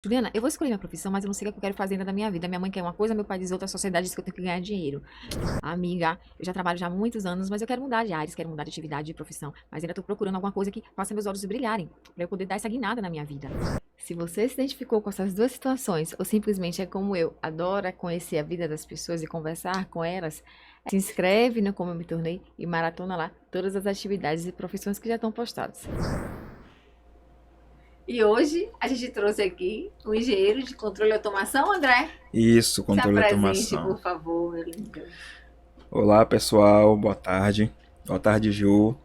Juliana, eu vou escolher minha profissão, mas eu não sei o que eu quero fazer ainda da minha vida. Minha mãe quer uma coisa, meu pai diz outra, a sociedade diz que eu tenho que ganhar dinheiro. Amiga, eu já trabalho já há muitos anos, mas eu quero mudar de áreas, quero mudar de atividade, de profissão. Mas ainda tô procurando alguma coisa que faça meus olhos brilharem, pra eu poder dar essa guinada na minha vida. Se você se identificou com essas duas situações, ou simplesmente é como eu, adora conhecer a vida das pessoas e conversar com elas, se inscreve no Como Eu Me Tornei e maratona lá todas as atividades e profissões que já estão postadas. E hoje a gente trouxe aqui um engenheiro de controle e automação, André. Isso, Se controle e apresente, automação. por favor, meu lindo. Olá, pessoal, boa tarde. Boa tarde, Ju.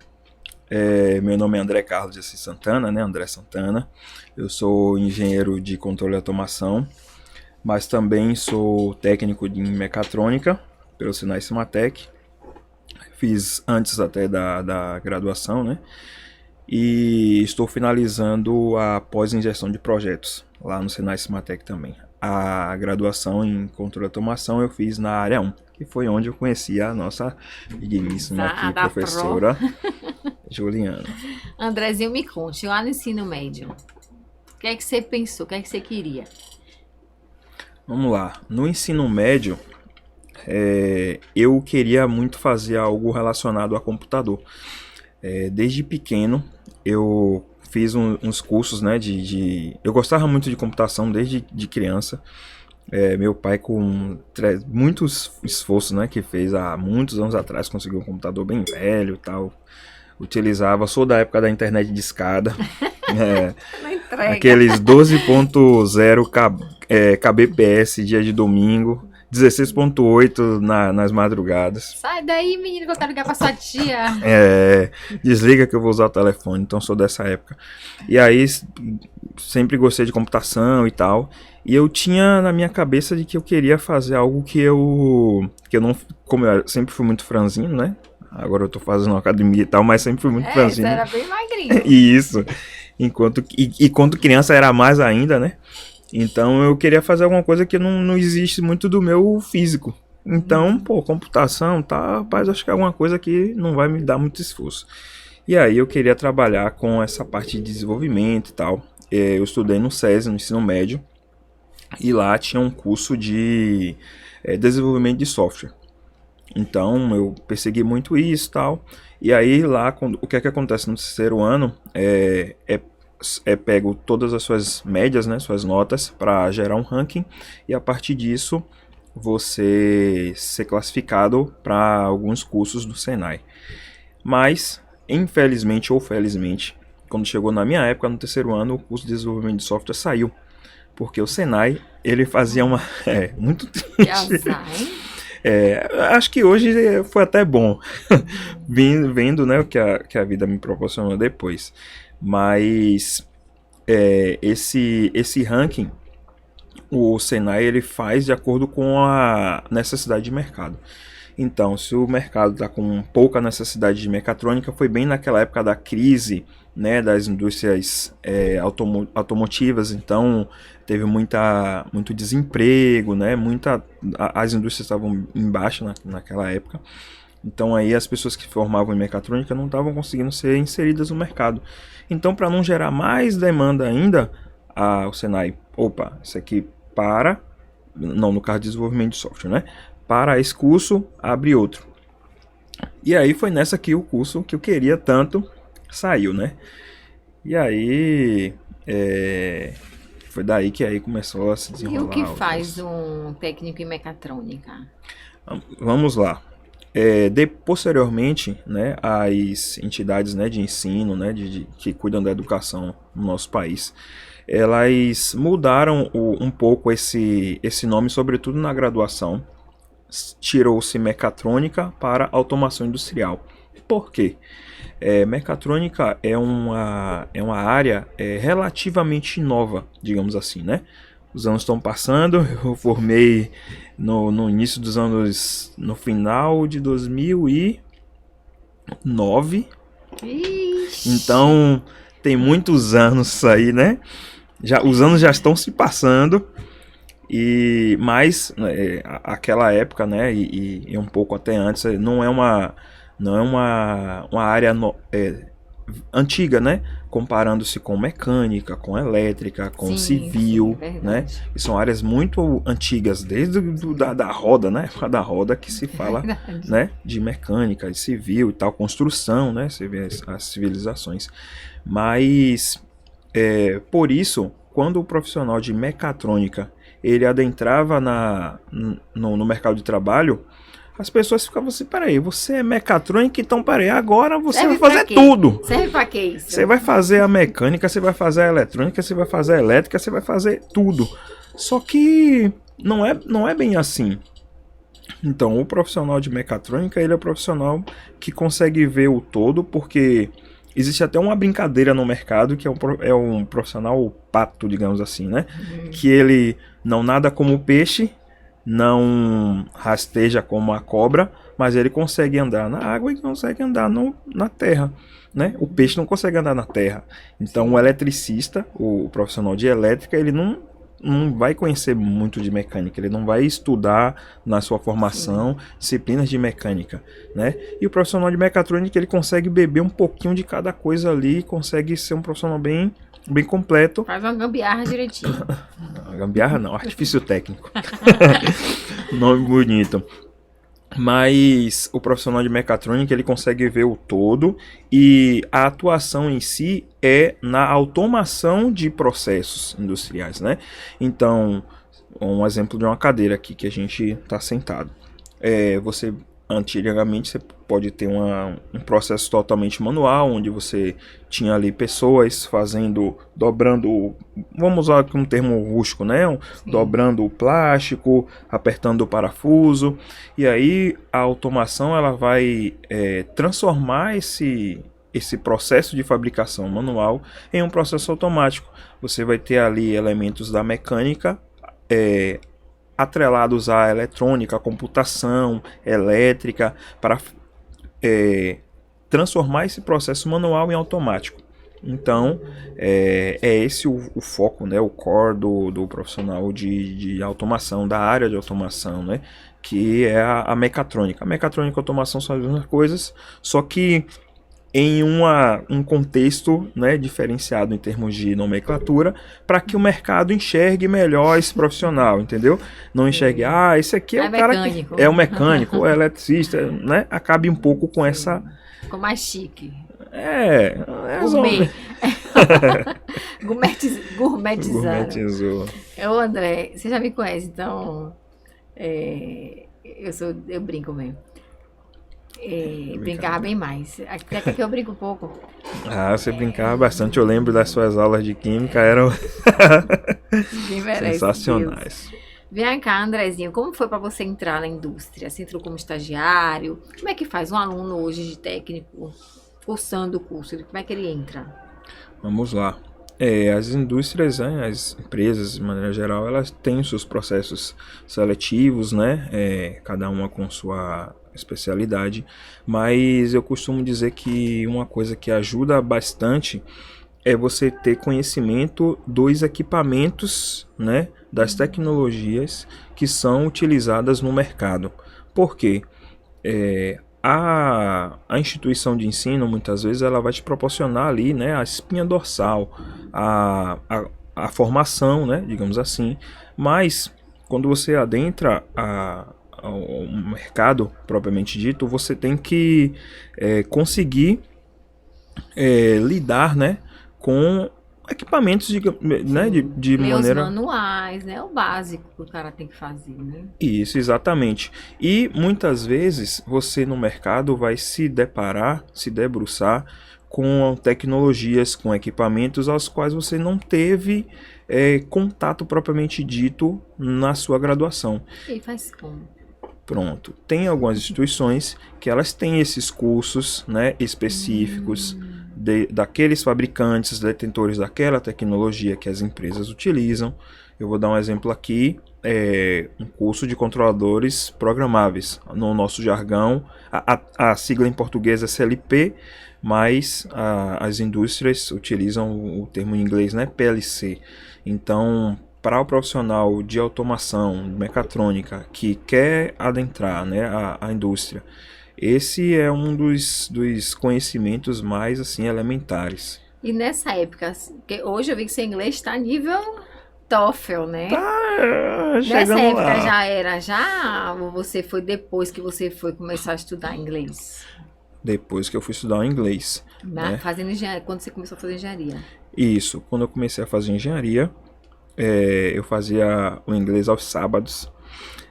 Meu nome é André Carlos de Assis Santana, né? André Santana. Eu sou engenheiro de controle e automação, mas também sou técnico em mecatrônica pelo Senai Cimatec. Fiz antes até da graduação, né? E estou finalizando a pós-injeção de projetos lá no Senai Cimatec também. A graduação em controle de automação eu fiz na área 1, que foi onde eu conheci a nossa digníssima aqui, Da Pro. professora Juliana. Andrezinho, me conte, lá no ensino médio, o que é que você pensou, o que é que você queria? Vamos lá. No ensino médio, eu queria muito fazer algo relacionado a computador. Desde pequeno, eu fiz uns cursos, né, Eu gostava muito de computação desde de criança. Meu pai, com muitos esforços, né, que fez há muitos anos atrás, conseguiu um computador bem velho e tal. Utilizava, sou da época da internet de escada. é, Não entrega. Aqueles 12.0 kbps dia de domingo, 16.8 nas madrugadas. Sai daí, menino, que eu quero ligar pra sua tia. Desliga que eu vou usar o telefone, então sou dessa época. E aí sempre gostei de computação e tal. E eu tinha na minha cabeça de que eu queria fazer algo que eu não, como eu sempre fui muito franzino, né? Agora eu tô fazendo uma academia e tal, mas sempre fui muito Você franzino. era bem magrinho. E isso. Quando criança era mais ainda, né? Então eu queria fazer alguma coisa que não existe muito do meu físico. Então, pô, computação, tá, rapaz, acho que é alguma coisa que não vai me dar muito esforço. E aí eu queria trabalhar com essa parte de desenvolvimento e tal. Eu estudei no SESI, no ensino médio, e lá tinha um curso de desenvolvimento de software. Então eu persegui muito isso e tal. E aí lá, o que é que acontece no terceiro ano pego todas as suas médias, né, suas notas, para gerar um ranking. E a partir disso você ser classificado para alguns cursos do Senai. Mas, infelizmente ou felizmente, quando chegou na minha época, no terceiro ano, o curso de desenvolvimento de software saiu. Porque o Senai, ele fazia uma... muito Que triste. azar, hein? Acho que hoje foi até bom, vendo, né, o que a vida me proporcionou depois. Mas esse ranking, o Senai ele faz de acordo com a necessidade de mercado. Então, se o mercado está com pouca necessidade de mecatrônica, foi bem naquela época da crise, né, das indústrias automotivas, então teve muito desemprego, né, as indústrias estavam em baixa naquela época. Então aí as pessoas que formavam em mecatrônica não estavam conseguindo ser inseridas no mercado. Então, para não gerar mais demanda ainda, o Senai, opa, isso aqui para, não, no caso de desenvolvimento de software, né? Para esse curso, abre outro. E aí foi nessa que o curso que eu queria tanto saiu, né? E aí foi daí que aí começou a se E o que desenrolar faz outras. um técnico em mecatrônica? Vamos lá. Posteriormente, né, as entidades, né, de ensino, né, que cuidam da educação no nosso país, elas mudaram um pouco esse nome, sobretudo na graduação. Tirou-se mecatrônica para automação industrial. Por quê? Mecatrônica é uma área relativamente nova, digamos assim, né? Os anos estão passando, eu formei no início dos anos, no final de 2009, Ixi. então tem muitos anos aí, né? Os anos já estão se passando, mas aquela época, né, e um pouco até antes, não é uma área antiga, né? Comparando-se com mecânica, com elétrica, com civil, né? E são áreas muito antigas, desde da roda, né? Da roda que se fala, né? De mecânica, de civil e tal, construção, né? Você vê as civilizações. Mas, por isso, quando o profissional de mecatrônica ele adentrava no mercado de trabalho, as pessoas ficavam assim, peraí, você é mecatrônica, então peraí, agora você vai fazer tudo. Serve pra quê isso? Você vai fazer a mecânica, você vai fazer a eletrônica, você vai fazer a elétrica, você vai fazer tudo. Só que não é bem assim. Então, o profissional de mecatrônica, ele é o profissional que consegue ver o todo, porque existe até uma brincadeira no mercado, que é um profissional pato, digamos assim, né? Que ele não nada como o peixe, não rasteja como a cobra, mas ele consegue andar na água e consegue andar na terra, né? O peixe não consegue andar na terra. Então, o eletricista, o profissional de elétrica, ele não vai conhecer muito de mecânica, ele não vai estudar na sua formação disciplinas de mecânica, né? E o profissional de mecatrônica, ele consegue beber um pouquinho de cada coisa ali, consegue ser um profissional bem completo. Faz uma gambiarra direitinho. Gambiarra não, artifício técnico. Nome bonito. Mas o profissional de mecatrônica, ele consegue ver o todo, e a atuação em si é na automação de processos industriais, né? Então, um exemplo de uma cadeira aqui que a gente está sentado. Antigamente você pode ter um processo totalmente manual, onde você tinha ali pessoas dobrando, vamos usar aqui um termo rústico, né? Dobrando o plástico, apertando o parafuso, e aí a automação ela vai transformar esse processo de fabricação manual em um processo automático. Você vai ter ali elementos da mecânica, atrelados à eletrônica, à computação, elétrica, para transformar esse processo manual em automático. Então, é esse o foco, né, o core do profissional de automação, da área de automação, né, que é a mecatrônica. A mecatrônica e a automação são as mesmas coisas, só que em um contexto, né, diferenciado em termos de nomenclatura, para que o mercado enxergue melhor esse profissional, entendeu? Não enxergue, esse aqui é o cara que é o mecânico, o eletricista, né? Acabe um pouco com essa... Ficou mais chique. Gourmet. Gourmetizando. Ô, André, você já me conhece, então eu brinco mesmo. Brincava bem mais. Até que eu brinco um pouco. Você brincava bastante. Eu lembro das suas aulas de química, eram sensacionais. Vem cá, Andrezinho, como foi para você entrar na indústria? Você entrou como estagiário? Como é que faz um aluno hoje de técnico cursando o curso? Como é que ele entra? Vamos lá. As indústrias, né, as empresas, de maneira geral, elas têm os seus processos seletivos, né? Cada uma com sua especialidade, mas eu costumo dizer que uma coisa que ajuda bastante é você ter conhecimento dos equipamentos, né, das tecnologias que são utilizadas no mercado. Por quê? A instituição de ensino, muitas vezes, ela vai te proporcionar ali, né, a espinha dorsal, a formação, né, digamos assim, mas quando você adentra ao mercado propriamente dito, você tem que conseguir lidar, né, com equipamentos de maneira... Os manuais, né? O básico que o cara tem que fazer, né? Isso, exatamente. E muitas vezes você no mercado vai se debruçar com tecnologias, com equipamentos aos quais você não teve contato propriamente dito na sua graduação. E faz como? Pronto. Tem algumas instituições que elas têm esses cursos, né, específicos daqueles fabricantes, detentores daquela tecnologia que as empresas utilizam. Eu vou dar um exemplo aqui, um curso de controladores programáveis. No nosso jargão, a sigla em português é CLP, mas as indústrias utilizam o termo em inglês, né, PLC. Então, para o profissional de automação, de mecatrônica, que quer adentrar, né, a indústria, Esse é um dos conhecimentos mais assim elementares. E nessa época, porque hoje eu vi que seu inglês está nível TOEFL, né? Tá Nessa chegando época lá. já ou você foi depois que você foi começar a estudar inglês? Depois que eu fui estudar o inglês, né? Fazendo engenharia, quando você começou a fazer engenharia? Isso, quando eu comecei a fazer engenharia, eu fazia o inglês aos sábados.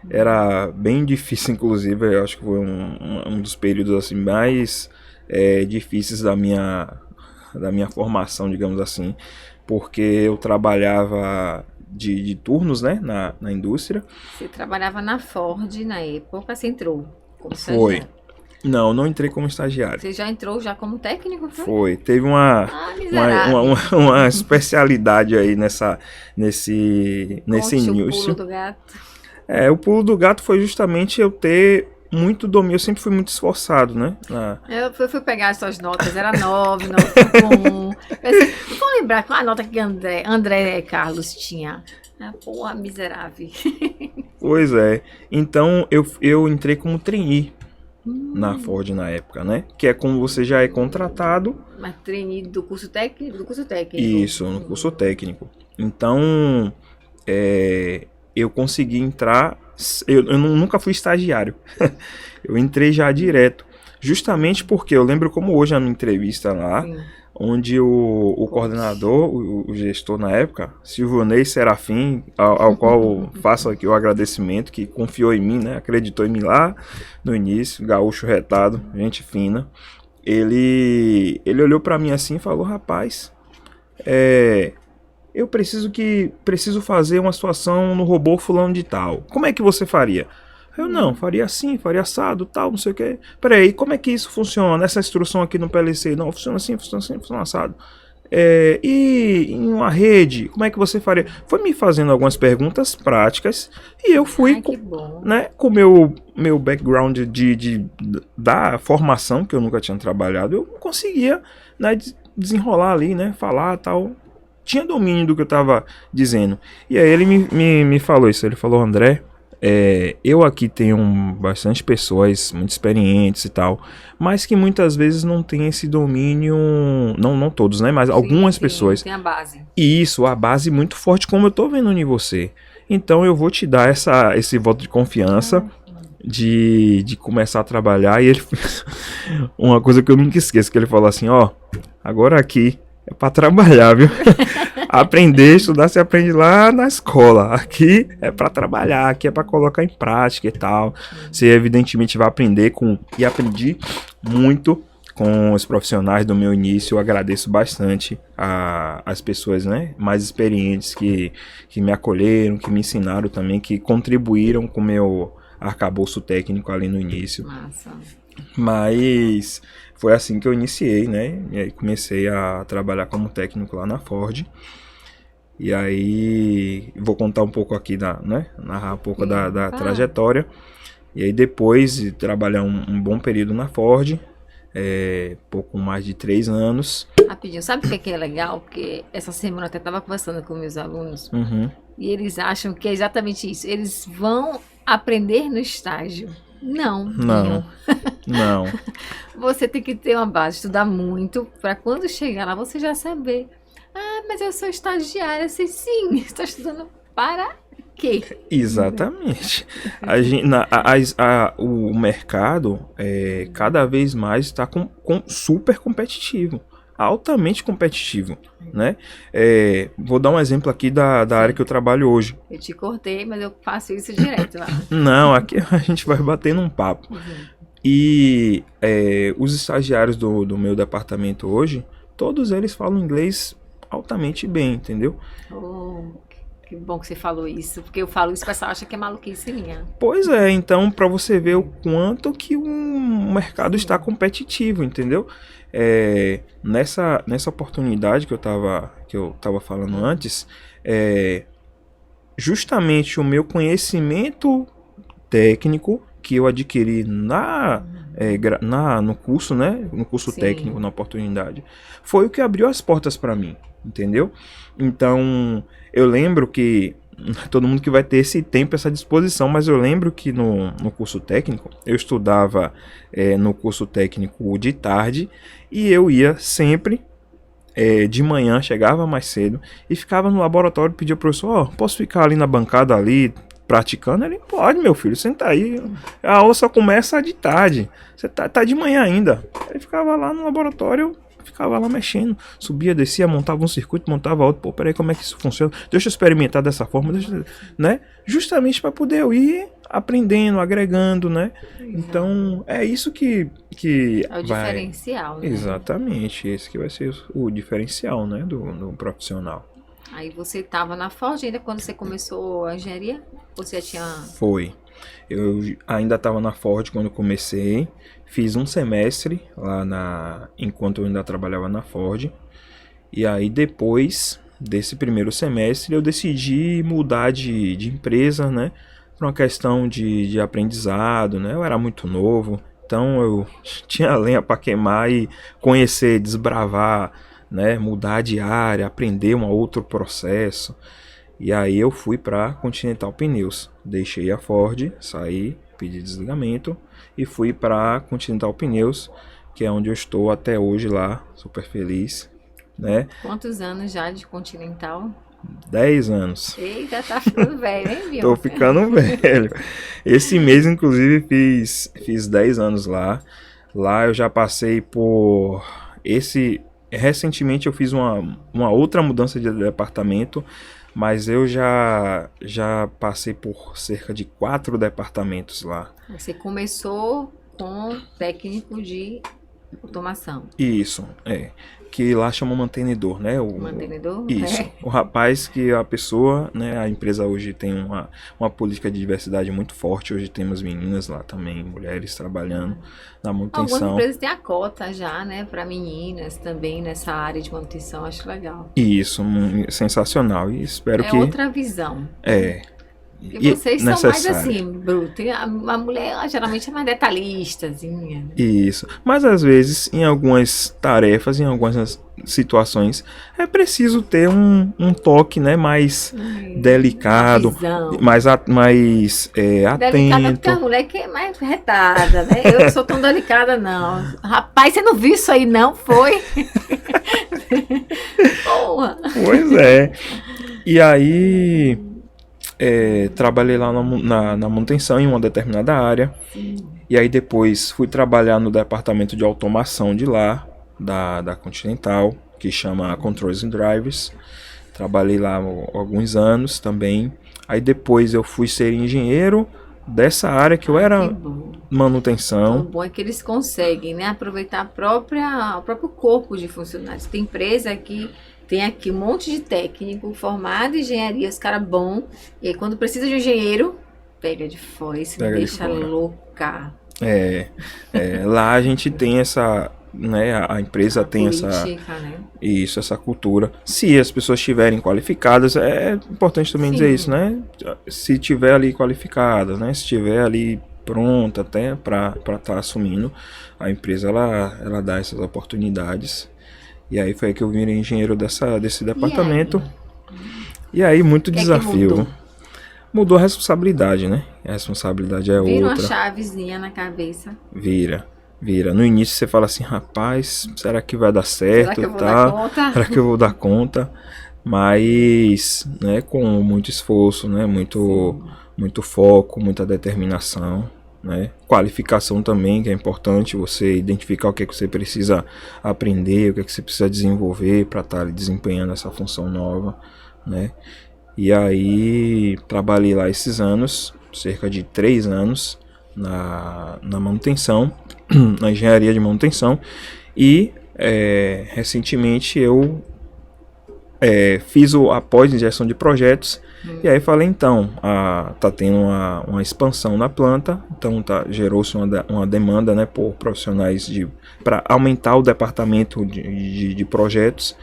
Era bem difícil, inclusive, eu acho que foi um dos períodos assim, mais difíceis da minha formação, digamos assim, porque eu trabalhava de turnos, né, na indústria. Você trabalhava na Ford na época, você entrou como Foi. estagiário. Não, não entrei como estagiário. Você já entrou já como técnico, foi? Foi. Teve uma, Ah, uma, miserável. uma especialidade aí nesse Conte o pulo início. do gato. O pulo do gato foi justamente eu ter muito domínio. Eu sempre fui muito esforçado, né? Eu fui pegar as suas notas, era 9, 9,1. Não vou lembrar qual a nota que André Carlos tinha. Ah, porra, miserável. Pois é. Então eu entrei como trainee na Ford na época, né? Que é como você já é contratado. Mas trainee do curso técnico? Do curso técnico. Isso, no curso técnico. Então, eu consegui entrar. Eu nunca fui estagiário. Eu entrei já direto. Justamente porque eu lembro como hoje na minha entrevista lá, Sim. onde o coordenador, o gestor na época, Silvionei Serafim, ao qual faço aqui o agradecimento, que confiou em mim, né? Acreditou em mim lá no início, gaúcho retado, gente fina. Ele olhou pra mim assim e falou: rapaz, eu preciso fazer uma situação no robô fulano de tal. Como é que você faria? Eu não, faria assim, faria assado, tal, não sei o que. Peraí, como é que isso funciona? Essa instrução aqui no PLC, não, funciona assim, funciona assado. E em uma rede, como é que você faria? Foi me fazendo algumas perguntas práticas e eu fui Ai, que bom. com o meu background da formação, que eu nunca tinha trabalhado, eu conseguia, né, desenrolar ali, né, falar tal. Tinha domínio do que eu estava dizendo. E aí ele me falou isso, ele falou: André, eu aqui tenho bastante pessoas muito experientes e tal, mas que muitas vezes não tem esse domínio, não todos, né, mas algumas pessoas. Tem a base. E isso, a base muito forte, como eu tô vendo em você. Então eu vou te dar esse voto de confiança de começar a trabalhar. E ele uma coisa que eu nunca esqueço, que ele falou assim: ó, agora aqui é pra trabalhar, viu? Aprender, estudar, se aprende lá na escola. Aqui é pra trabalhar, aqui é pra colocar em prática e tal. Você evidentemente vai aprender e aprendi muito com os profissionais do meu início. Eu agradeço bastante as pessoas, né, mais experientes que me acolheram, que me ensinaram também, que contribuíram com o meu arcabouço técnico ali no início. Massa. Mas foi assim que eu iniciei, né? E aí comecei a trabalhar como técnico lá na Ford. E aí vou contar um pouco aqui, né? Narrar um pouco da trajetória. E aí depois de trabalhar um bom período na Ford, pouco mais de 3 anos. Rapidinho, sabe o que é legal? Porque essa semana eu até estava conversando com meus alunos e eles acham que é exatamente isso. Eles vão aprender no estágio. Não. Não. Você tem que ter uma base, estudar muito, para quando chegar lá você já saber. Ah, mas eu sou estagiária. Eu sei, sim, está estudando para quê? Exatamente. O mercado cada vez mais está super competitivo. Altamente competitivo, né? Vou dar um exemplo aqui da área que eu trabalho hoje. Eu te cortei, mas eu faço isso direto lá. Não, aqui a gente vai bater num papo. E os estagiários do meu departamento hoje, todos eles falam inglês altamente bem, entendeu? Oh, que bom que você falou isso, porque eu falo isso, o pessoal acha que é maluquice minha. Pois é, então para você ver o quanto que o mercado está competitivo, entendeu? Nessa oportunidade que eu tava falando antes, justamente o meu conhecimento técnico que eu adquiri no curso, né? No curso técnico, na oportunidade, foi o que abriu as portas para mim, entendeu? Então, eu lembro que todo mundo que vai ter esse tempo, essa disposição, mas eu lembro que no curso técnico, eu estudava no curso técnico de tarde, e eu ia sempre de manhã, chegava mais cedo, e ficava no laboratório, pedia ao professor, posso ficar ali na bancada ali, praticando? Ele, pode, meu filho, senta aí, a aula só começa de tarde, você tá de manhã ainda. Ele ficava lá no laboratório, ficava lá mexendo, subia, descia, montava um circuito, montava outro. Pô, peraí, como é que isso funciona? Deixa eu experimentar dessa forma, né? Justamente para poder eu ir aprendendo, agregando, né? Então, é isso que É o diferencial, né? Exatamente, esse que vai ser o diferencial, né, do profissional. Aí você estava na Ford ainda quando você começou a engenharia? Você já tinha... Foi. Eu ainda estava na Ford quando comecei. Fiz um semestre lá enquanto eu ainda trabalhava na Ford. E aí depois desse primeiro semestre eu decidi mudar de empresa, né? Por uma questão de aprendizado, né? Eu era muito novo, então eu tinha lenha para queimar e conhecer, desbravar, né? Mudar de área, aprender um outro processo. E aí eu fui para Continental Pneus. Deixei a Ford, saí, pedi desligamento e fui para Continental Pneus, que é onde eu estou até hoje lá, super feliz, né? Quantos anos já de Continental? 10 anos. Eita, tá ficando velho, hein, viu? Tô ficando velho. Esse mês, inclusive, fiz 10 anos lá. Lá eu já passei por recentemente eu fiz uma outra mudança de departamento, mas eu já passei por cerca de 4 departamentos lá. Você começou com técnico de automação. Isso, que lá chama mantenedor, né? Mantenedor? Isso. O rapaz que a pessoa, né? A empresa hoje tem uma política de diversidade muito forte. Hoje temos meninas lá também, mulheres trabalhando na manutenção. Algumas empresas têm a cota já, né? Para meninas também nessa área de manutenção. Acho legal. Isso, sensacional. E espero que... É outra visão. E vocês são necessário. mais assim, bruto. A mulher, ela, geralmente, é mais detalhistazinha. Né? Isso. Mas às vezes, em algumas tarefas, em algumas situações, é preciso ter um toque, né, mais delicado, mais Delicada atento. porque a mulher que é mais retada, né? Eu não sou tão delicada, não. Rapaz, você não viu isso aí, não? Foi? Porra! Pois é. E aí... trabalhei lá na manutenção em uma determinada área. Sim. E aí depois fui trabalhar no departamento de automação de lá, da Continental, que chama Controls and Drivers. Trabalhei lá alguns anos também. Aí depois eu fui ser engenheiro dessa área que eu era manutenção. O bom é que eles conseguem, né, aproveitar o próprio corpo de funcionários. Tem empresa que tem aqui um monte de técnico formado em engenharia, os caras bons, e aí quando precisa de um engenheiro, pega de fora, isso me deixa louca. Lá a gente tem essa, né, a empresa tem política, né? Isso, essa cultura. Se as pessoas estiverem qualificadas, é importante também dizer isso, né? Se tiver ali qualificada, né, se estiver ali pronta até para estar assumindo, a empresa ela dá essas oportunidades. E aí foi aí que eu virei engenheiro desse departamento. E aí muito desafio. Mudou a responsabilidade, né? A responsabilidade é outra. Vira uma chavezinha na cabeça. Vira. No início você fala assim, rapaz, será que vai dar certo? Será que eu vou dar conta? Será que eu vou dar conta? Mas, né, com muito esforço, né? Muito foco, muita determinação. Né? Qualificação também, que é importante você identificar o que é que você precisa aprender, o que é que você precisa desenvolver para estar desempenhando essa função nova, né? E aí trabalhei lá esses anos, cerca de 3 anos na manutenção, na engenharia de manutenção, e recentemente eu fiz a pós-injeção de projetos. E aí falei, então, tá tendo uma expansão na planta, então gerou-se uma demanda, né, por profissionais para aumentar o departamento de projetos.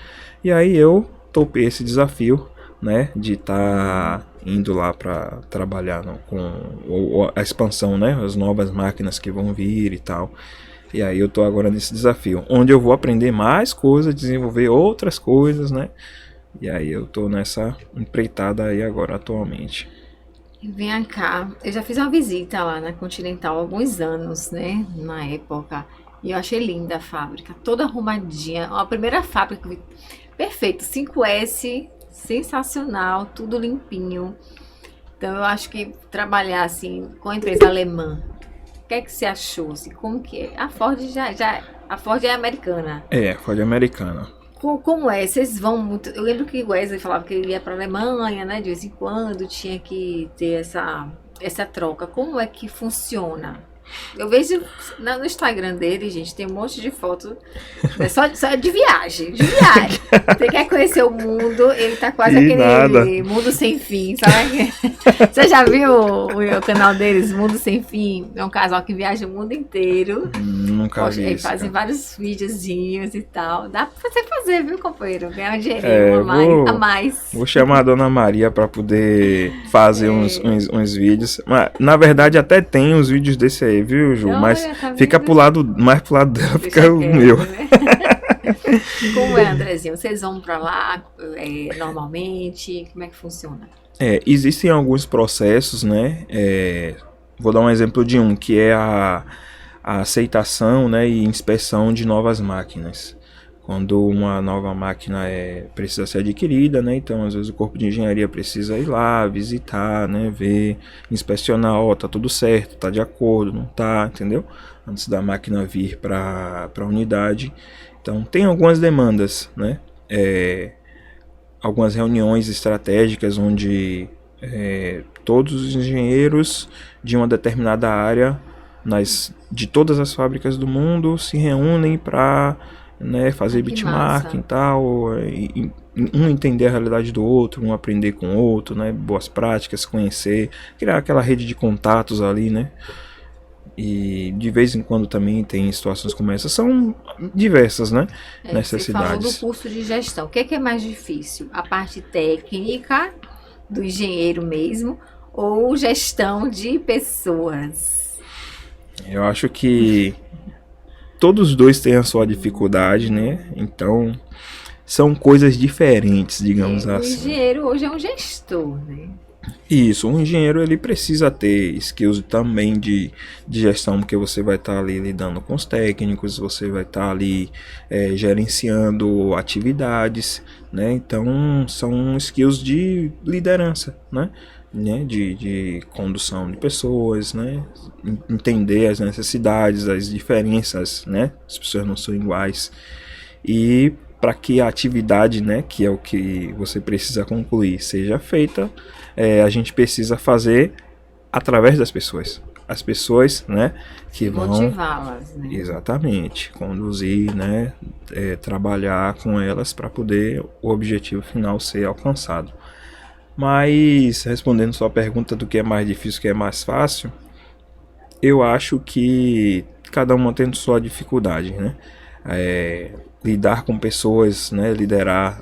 E aí eu topei esse desafio, né, de estar indo lá para trabalhar com a expansão, né, as novas máquinas que vão vir e tal. E aí eu tô agora nesse desafio, onde eu vou aprender mais coisas, desenvolver outras coisas, né, E aí eu tô nessa empreitada aí agora atualmente. Vem cá, eu já fiz uma visita lá na Continental há alguns anos, né? Na época. E eu achei linda a fábrica, toda arrumadinha. A primeira fábrica que eu vi, perfeito, 5S, sensacional, tudo limpinho. Então eu acho que trabalhar assim com a empresa alemã, o que é que você achou? Assim, como que é? A Ford é americana. É, Ford americana. Como é? Vocês vão muito. Eu lembro que o Wesley falava que ele ia para a Alemanha, né? De vez em quando tinha que ter essa troca. Como é que funciona? Eu vejo no Instagram dele, gente, tem um monte de foto. É só de viagem, de viagem. Você quer conhecer o mundo, ele tá quase Que aquele nada. mundo sem fim, sabe? Você já viu o canal deles, Mundo Sem Fim? É um casal que viaja o mundo inteiro. Nunca Poxa, vi aí isso, fazem cara. vários videozinhos e tal. Dá pra você fazer, viu, companheiro? Ganhar um É, dinheirinho a mais. vou chamar a Dona Maria para poder fazer uns vídeos. Mas, na verdade, até tem uns vídeos desse aí, viu, Ju? Mas Olha, tá fica vendo? mais pro lado dela, Deixa fica o quieto, meu. né? Como é, Andrezinho? Vocês vão pra lá normalmente? Como é que funciona? Existem alguns processos, né? Vou dar um exemplo de um, que é a aceitação, né, e inspeção de novas máquinas. Quando uma nova máquina precisa ser adquirida, né, então às vezes o corpo de engenharia precisa ir lá, visitar, né, ver, inspecionar, ó, tá tudo certo, tá de acordo, não tá, entendeu? Antes da máquina vir para a unidade. Então tem algumas demandas, né? Algumas reuniões estratégicas onde todos os engenheiros de uma determinada área de todas as fábricas do mundo se reúnem para, né, fazer Que benchmarking massa. e tal, um entender a realidade do outro, um aprender com o outro, né, boas práticas, conhecer, criar aquela rede de contatos ali, né, e de vez em quando também tem situações como essa, são diversas, né, Você falou do necessidades. curso de gestão. O que é mais difícil? A parte técnica do engenheiro mesmo ou gestão de pessoas? Eu acho que todos os dois têm a sua dificuldade, né? Então, são coisas diferentes, digamos O assim. engenheiro hoje é um gestor, né? Isso, um engenheiro ele precisa ter skills também de gestão, porque você vai estar ali lidando com os técnicos, você vai estar ali gerenciando atividades, né? Então, são skills de liderança, né? De condução de pessoas, né? Entender as necessidades, as diferenças, né? As pessoas não são iguais. E para que a atividade, né, que é o que você precisa concluir, seja feita, a gente precisa fazer através das pessoas. As pessoas, né, que E vão motivá-las, né? exatamente conduzir, né, trabalhar com elas para poder o objetivo final ser alcançado. Mas respondendo sua pergunta do que é mais difícil, o que é mais fácil, eu acho que cada uma tem sua dificuldade, né? Lidar com pessoas, né? Liderar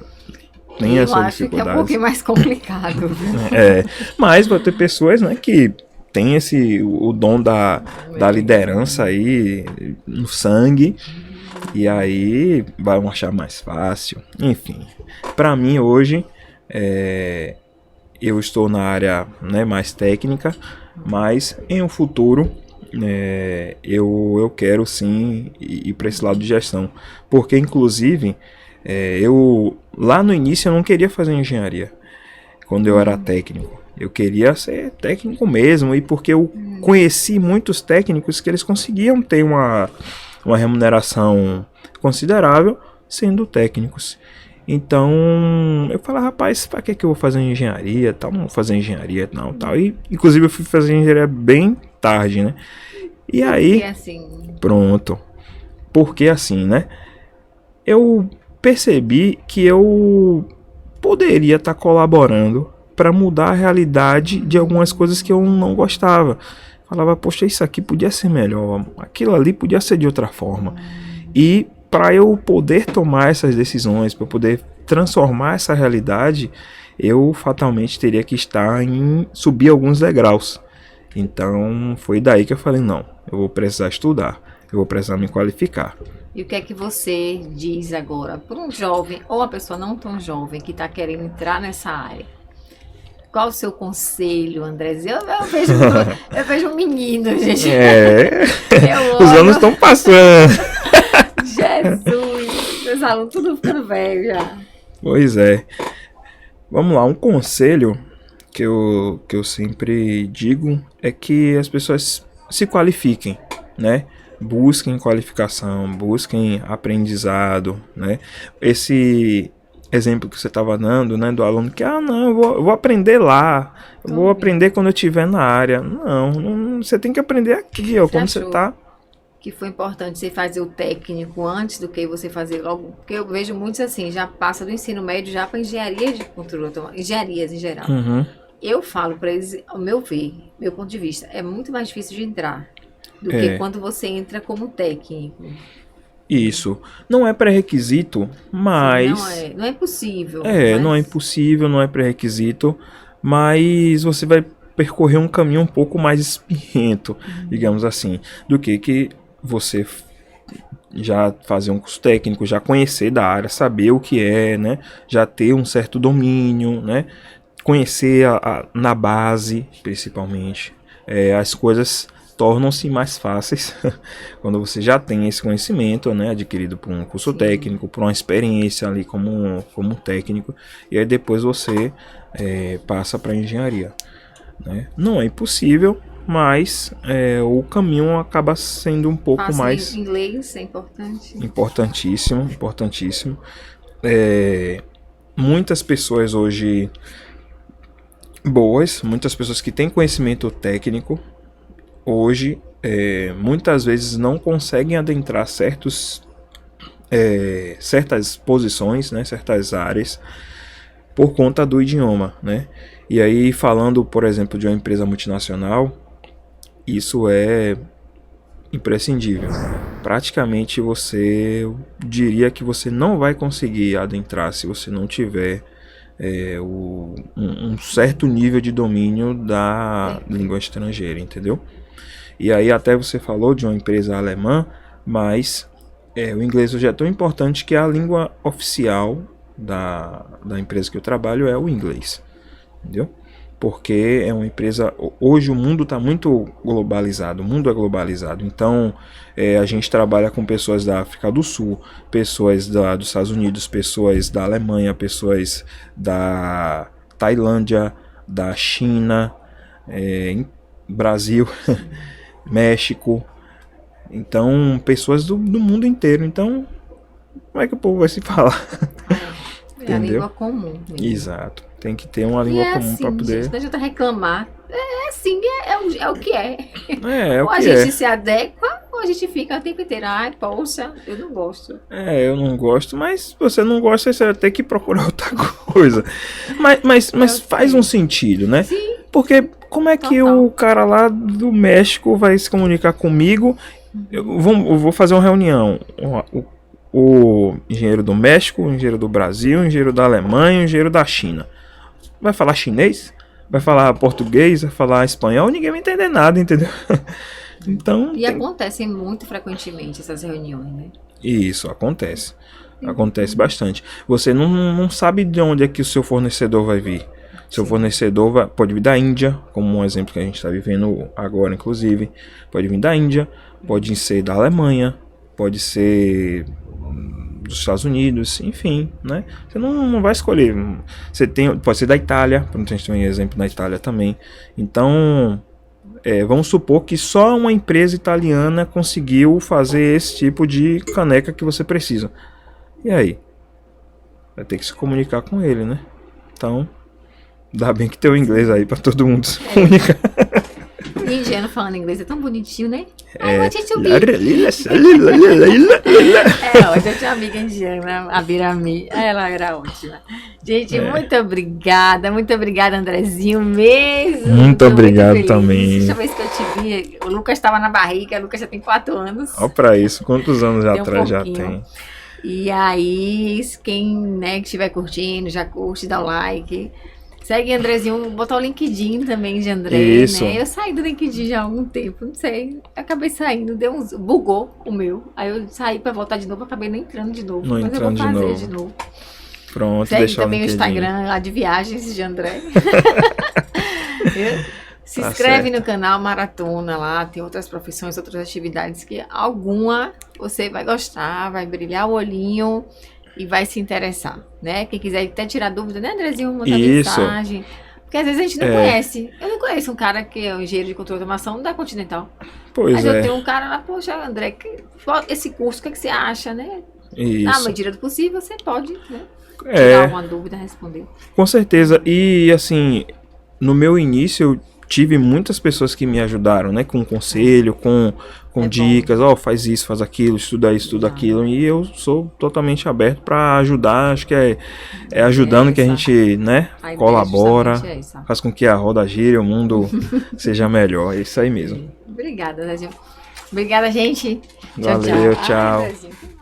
tem a Eu sua acho que é um dificuldade. pouquinho mais complicado, viu? Mas vai ter pessoas, né, que tem o dom da liderança aí no sangue e aí vão achar mais fácil. Enfim, para mim hoje eu estou na área, né, mais técnica, mas em um futuro eu quero sim ir para esse lado de gestão, porque inclusive eu lá no início eu não queria fazer engenharia quando eu era técnico. Eu queria ser técnico mesmo, e porque eu conheci muitos técnicos que eles conseguiam ter uma remuneração considerável sendo técnicos. Então eu falei, rapaz, para que eu vou fazer engenharia? Tal, não vou fazer engenharia, não, tal. E inclusive eu fui fazer engenharia bem tarde, né? E Porque aí, assim, pronto. Porque assim, né? Eu percebi que eu poderia estar colaborando para mudar a realidade de algumas coisas que eu não gostava. Falava, poxa, isso aqui podia ser melhor, aquilo ali podia ser de outra forma. E para eu poder tomar essas decisões, para eu poder transformar essa realidade, eu fatalmente teria que estar em subir alguns degraus. Então foi daí que eu falei, não, eu vou precisar estudar. eu vou precisar me qualificar. E o que é que você diz agora para um jovem ou uma pessoa não tão jovem que está querendo entrar nessa área? Qual o seu conselho, Andrezinho? Eu vejo um menino, gente. Os anos estão passando. Jesus, meus alunos tudo ficando velho já. Pois é. Vamos lá, um conselho que eu sempre digo é que as pessoas se qualifiquem, né? Busquem qualificação, busquem aprendizado, né? Esse exemplo que você estava dando, né, do aluno que, não, eu vou aprender lá, eu vou aprender quando eu estiver na área. Não, você tem que aprender aqui, ó, como você tá. Que foi importante você fazer o técnico antes do que você fazer logo, porque eu vejo muitos assim, já passa do ensino médio já para engenharia de controle, engenharias em geral. Eu falo para eles, ao meu ver, meu ponto de vista, é muito mais difícil de entrar do que quando você entra como técnico. Isso. Não é pré-requisito, mas... Sim, não é impossível. Não é impossível, não é pré-requisito, mas você vai percorrer um caminho um pouco mais espinhento, digamos assim, do que você já fazer um curso técnico, já conhecer da área, saber o que é, né? Já ter um certo domínio, né? Conhecer na base, principalmente. As coisas tornam-se mais fáceis quando você já tem esse conhecimento, né, adquirido por um curso técnico, por uma experiência ali como técnico, e aí depois você passa para a engenharia, né? Não é impossível, mas o caminho acaba sendo um pouco mais... Inglês é importante. Importantíssimo. Muitas pessoas hoje muitas pessoas que têm conhecimento técnico, hoje, muitas vezes não conseguem adentrar certas posições, né, certas áreas, por conta do idioma, né? E aí, falando, por exemplo, de uma empresa multinacional, isso é imprescindível. Praticamente eu diria que você não vai conseguir adentrar se você não tiver um certo nível de domínio da língua estrangeira, entendeu? E aí até você falou de uma empresa alemã, mas o inglês hoje é tão importante que a língua oficial da empresa que eu trabalho é o inglês, entendeu? Porque é uma empresa... Hoje o mundo está muito globalizado, o mundo é globalizado. Então a gente trabalha com pessoas da África do Sul, pessoas dos Estados Unidos, pessoas da Alemanha, pessoas da Tailândia, da China, Brasil, México. Então, pessoas do mundo inteiro. Então, como é que o povo vai se falar? É a língua comum. Mesmo. Exato. Tem que ter uma língua comum para poder... Gente, não adianta reclamar. Assim, é o que é. Ou a gente se adequa, ou a gente fica o tempo inteiro. Ai, poxa, eu não gosto. Eu não gosto, mas se você não gosta, você vai ter que procurar outra coisa. Mas faz um sentido, né? Sim. Porque como é que o cara lá do México vai se comunicar comigo? Eu vou fazer uma reunião. O engenheiro do México, o engenheiro do Brasil, o engenheiro da Alemanha, o engenheiro da China. Vai falar chinês? Vai falar português? Vai falar espanhol? Ninguém vai entender nada, entendeu? Então, acontecem muito frequentemente essas reuniões, né? Isso, acontece. Acontece bastante. Você não sabe de onde é que o seu fornecedor vai vir. Seu fornecedor pode vir da Índia, como um exemplo que a gente está vivendo agora, inclusive. Pode vir da Índia, pode ser da Alemanha, pode ser dos Estados Unidos, enfim, né? Você não vai escolher. Pode ser da Itália, para a gente ter um exemplo da Itália também. Então, vamos supor que só uma empresa italiana conseguiu fazer esse tipo de caneca que você precisa. E aí? Vai ter que se comunicar com ele, né? Então, dá bem que tem o inglês aí para todo mundo se comunicar. Indiano falando inglês é tão bonitinho, né? Hoje eu tinha uma amiga indiana, a Birami. Ela era ótima. Gente, muito obrigada, Andrezinho, mesmo. Muito obrigado também. Última vez que eu te vi, o Lucas estava na barriga, o Lucas já tem 4 anos. Olha pra isso, quantos anos atrás já tem. E aí, quem que estiver curtindo, já curte, dá um like. Segue Andrezinho, botar o LinkedIn também de André, Isso. né? Eu saí do LinkedIn já há algum tempo, não sei. Acabei saindo, bugou o meu. Aí eu saí pra voltar de novo, acabei não entrando de novo. Não mas eu vou entrando de fazer novo. de novo. Pronto, Segue deixar o também o LinkedIn. Instagram lá de viagens de André. Se Tá inscreve certo. no canal Maratona lá, tem outras profissões, outras atividades que alguma você vai gostar, vai brilhar o olhinho e vai se interessar, né? Quem quiser até tirar dúvida, né, Andrezinho? Mandar Isso. mensagem. Porque às vezes a gente não É. conhece. Eu não conheço um cara que é o engenheiro de controle de automação da Continental. Pois Mas eu é. tenho um cara lá, poxa, André, esse curso, o que, é que você acha, né? Na Isso. medida do possível, você pode, né? Tirar É, alguma dúvida, responder. com certeza. E assim, no meu início eu tive muitas pessoas que me ajudaram, né? Com conselho, com É bom. dicas, ó, faz isso, faz aquilo, estuda isso, estuda aquilo. E eu sou totalmente aberto para ajudar. Acho que é ajudando que a gente, né, A ideia colabora, justamente é essa. faz com que a roda gire, o mundo seja melhor. É isso aí mesmo. Obrigada, Zezinho. Obrigada, gente. Valeu, tchau. Ai, Zezinho.